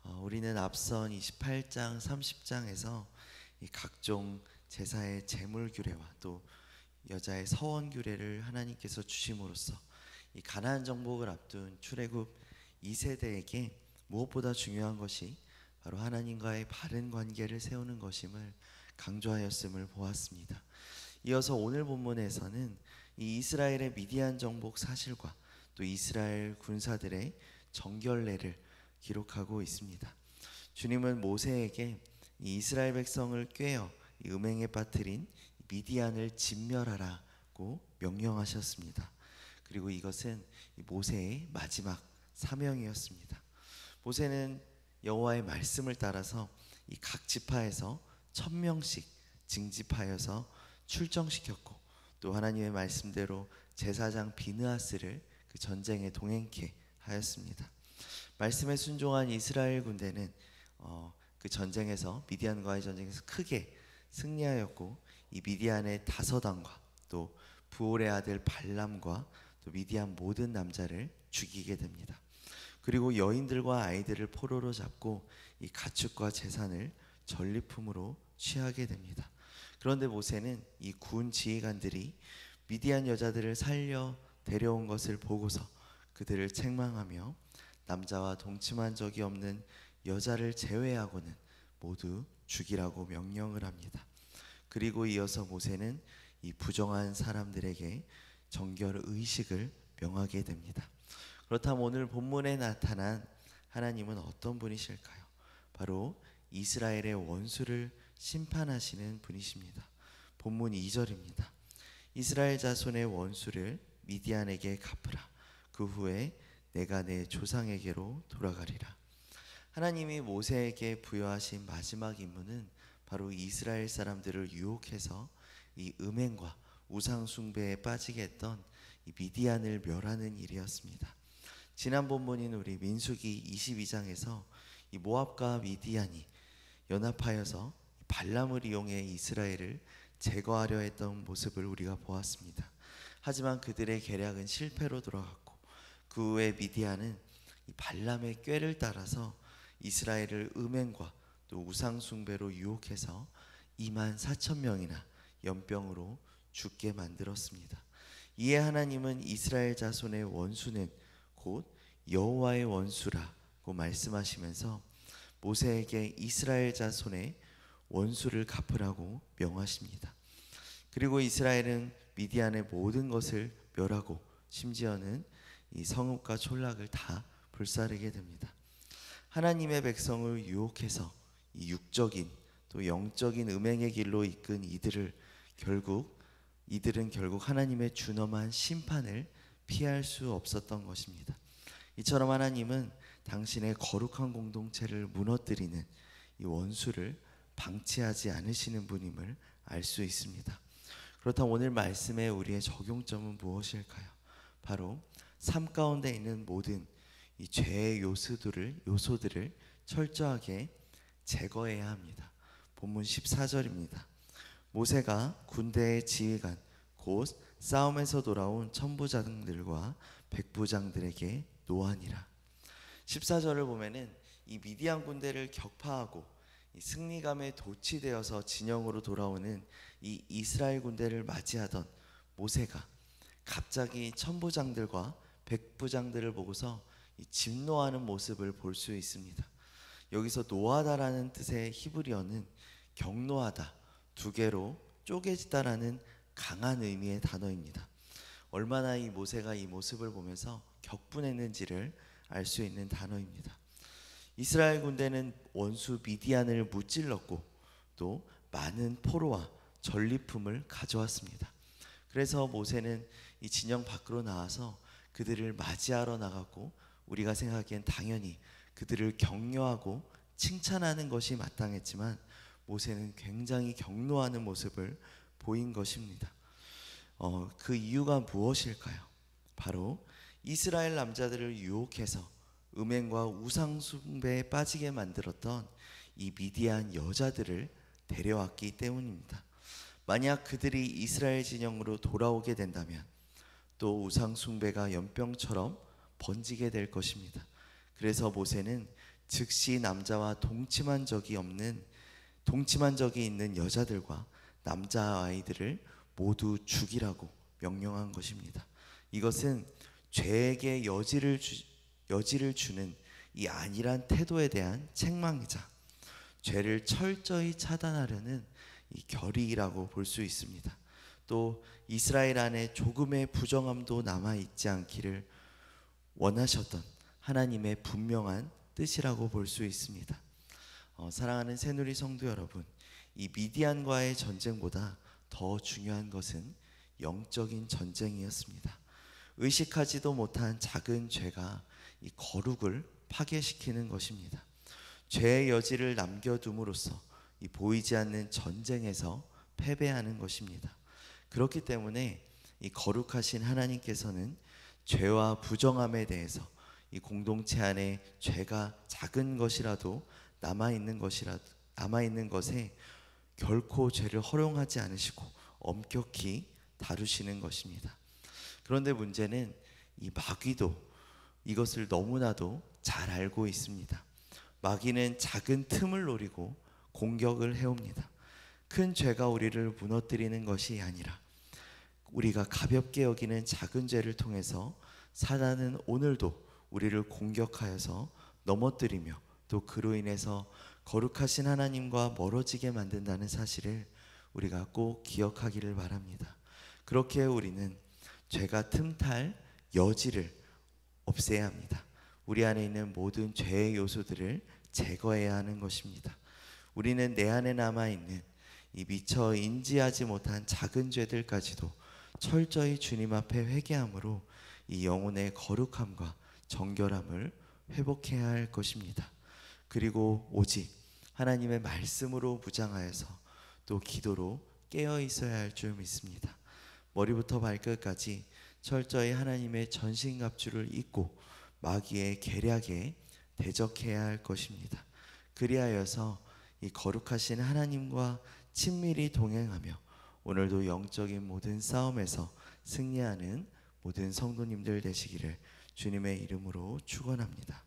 우리는 앞선 28장, 30장에서 이 각종 제사의 제물 규례와 또 여자의 서원 규례를 하나님께서 주심으로써 이 가나안 정복을 앞둔 출애굽 2세대에게 무엇보다 중요한 것이 바로 하나님과의 바른 관계를 세우는 것임을 강조하였음을 보았습니다. 이어서 오늘 본문에서는 이 이스라엘의 미디안 정복 사실과 또 이스라엘 군사들의 정결례를 기록하고 있습니다. 주님은 모세에게 이 이스라엘 백성을 꾀어 이 음행에 빠뜨린 미디안을 진멸하라고 명령하셨습니다. 그리고 이것은 모세의 마지막 사명이었습니다. 모세는 여호와의 말씀을 따라서 이 각 지파에서 1000명씩 징집하여서 출정시켰고 또 하나님의 말씀대로 제사장 비느하스를 그 전쟁에 동행케 하였습니다. 말씀에 순종한 이스라엘 군대는 그 전쟁에서 미디안과의 전쟁에서 크게 승리하였고 이 미디안의 다섯왕과 또 부올의 아들 발람과 또 미디안 모든 남자를 죽이게 됩니다. 그리고 여인들과 아이들을 포로로 잡고 이 가축과 재산을 전리품으로 취하게 됩니다. 그런데 모세는 이 군 지휘관들이 미디안 여자들을 살려 데려온 것을 보고서 그들을 책망하며 남자와 동침한 적이 없는 여자를 제외하고는 모두 죽이라고 명령을 합니다. 그리고 이어서 모세는 이 부정한 사람들에게 정결 의식을 명하게 됩니다. 그렇다면 오늘 본문에 나타난 하나님은 어떤 분이실까요? 바로 이스라엘의 원수를 심판하시는 분이십니다. 본문 2절입니다. 이스라엘 자손의 원수를 미디안에게 갚으라. 그 후에 내가 내 조상에게로 돌아가리라. 하나님이 모세에게 부여하신 마지막 임무는 바로 이스라엘 사람들을 유혹해서 이 음행과 우상 숭배에 빠지게 했던 이 미디안을 멸하는 일이었습니다. 지난 본문인 우리 민수기 22장에서 이 모압과 미디안이 연합하여서 발람을 이용해 이스라엘을 제거하려 했던 모습을 우리가 보았습니다. 하지만 그들의 계략은 실패로 돌아갔고 그 후에 미디안은 이 발람의 꾀를 따라서 이스라엘을 음행과 또 우상 숭배로 유혹해서 24,000명이나 연병으로 죽게 만들었습니다. 이에 하나님은 이스라엘 자손의 원수는 곧 여호와의 원수라고 말씀하시면서 모세에게 이스라엘 자손의 원수를 갚으라고 명하십니다. 그리고 이스라엘은 미디안의 모든 것을 멸하고 심지어는 이 성읍과 촌락을 다 불사르게 됩니다. 하나님의 백성을 유혹해서 이 육적인 또 영적인 음행의 길로 이끈 이들은 결국 하나님의 준엄한 심판을 피할 수 없었던 것입니다. 이처럼 하나님은 당신의 거룩한 공동체를 무너뜨리는 이 원수를 방치하지 않으시는 분임을 알 수 있습니다. 그렇다면 오늘 말씀의 우리의 적용점은 무엇일까요? 바로 삶 가운데 있는 모든 이 죄의 요소들을 철저하게 제거해야 합니다. 본문 14절입니다. 모세가 군대의 지휘관 곧 싸움에서 돌아온 천부장들과 백부장들에게 노하니라. 14절을 보면은 이 미디안 군대를 격파하고 이 승리감에 도취되어서 진영으로 돌아오는 이 이스라엘 군대를 맞이하던 모세가 갑자기 천부장들과 백부장들을 보고서 이 진노하는 모습을 볼 수 있습니다. 여기서 노하다라는 뜻의 히브리어는 격노하다, 두 개로 쪼개지다라는 강한 의미의 단어입니다. 얼마나 이 모세가 이 모습을 보면서 격분했는지를 알 수 있는 단어입니다. 이스라엘 군대는 원수 미디안을 무찔렀고 또 많은 포로와 전리품을 가져왔습니다. 그래서 모세는 이 진영 밖으로 나와서 그들을 맞이하러 나갔고 우리가 생각하기엔 당연히 그들을 격려하고 칭찬하는 것이 마땅했지만 모세는 굉장히 격노하는 모습을 보인 것입니다. 그 이유가 무엇일까요? 바로 이스라엘 남자들을 유혹해서 음행과 우상 숭배에 빠지게 만들었던 이 미디안 여자들을 데려왔기 때문입니다. 만약 그들이 이스라엘 진영으로 돌아오게 된다면 또 우상 숭배가 연병처럼 번지게 될 것입니다. 그래서 모세는 즉시 남자와 동침한 적이 있는 여자들과 남자아이들을 모두 죽이라고 명령한 것입니다. 이것은 죄에게 여지를 주는 이 안일한 태도에 대한 책망이자 죄를 철저히 차단하려는 이 결의라고 볼 수 있습니다. 또 이스라엘 안에 조금의 부정함도 남아 있지 않기를 원하셨던 하나님의 분명한 뜻이라고 볼 수 있습니다. 사랑하는 새누리 성도 여러분, 이 미디안과의 전쟁보다 더 중요한 것은 영적인 전쟁이었습니다. 의식하지도 못한 작은 죄가 이 거룩을 파괴시키는 것입니다. 죄의 여지를 남겨둠으로써 이 보이지 않는 전쟁에서 패배하는 것입니다. 그렇기 때문에 이 거룩하신 하나님께서는 죄와 부정함에 대해서 이 공동체 안에 죄가 작은 것이라도 남아있는 것에 결코 죄를 허용하지 않으시고 엄격히 다루시는 것입니다. 그런데 문제는 이 마귀도 이것을 너무나도 잘 알고 있습니다. 마귀는 작은 틈을 노리고 공격을 해옵니다. 큰 죄가 우리를 무너뜨리는 것이 아니라 우리가 가볍게 여기는 작은 죄를 통해서 사단은 오늘도 우리를 공격하여서 넘어뜨리며 또 그로 인해서 거룩하신 하나님과 멀어지게 만든다는 사실을 우리가 꼭 기억하기를 바랍니다. 그렇게 우리는 죄가 틈탈 여지를 없애야 합니다. 우리 안에 있는 모든 죄의 요소들을 제거해야 하는 것입니다. 우리는 내 안에 남아있는 이 미처 인지하지 못한 작은 죄들까지도 철저히 주님 앞에 회개함으로 이 영혼의 거룩함과 정결함을 회복해야 할 것입니다. 그리고 오직 하나님의 말씀으로 무장하여서 또 기도로 깨어 있어야 할 줄 믿습니다. 머리부터 발끝까지 철저히 하나님의 전신갑주를 입고 마귀의 계략에 대적해야 할 것입니다. 그리하여서 이 거룩하신 하나님과 친밀히 동행하며 오늘도 영적인 모든 싸움에서 승리하는 모든 성도님들 되시기를 주님의 이름으로 축원합니다.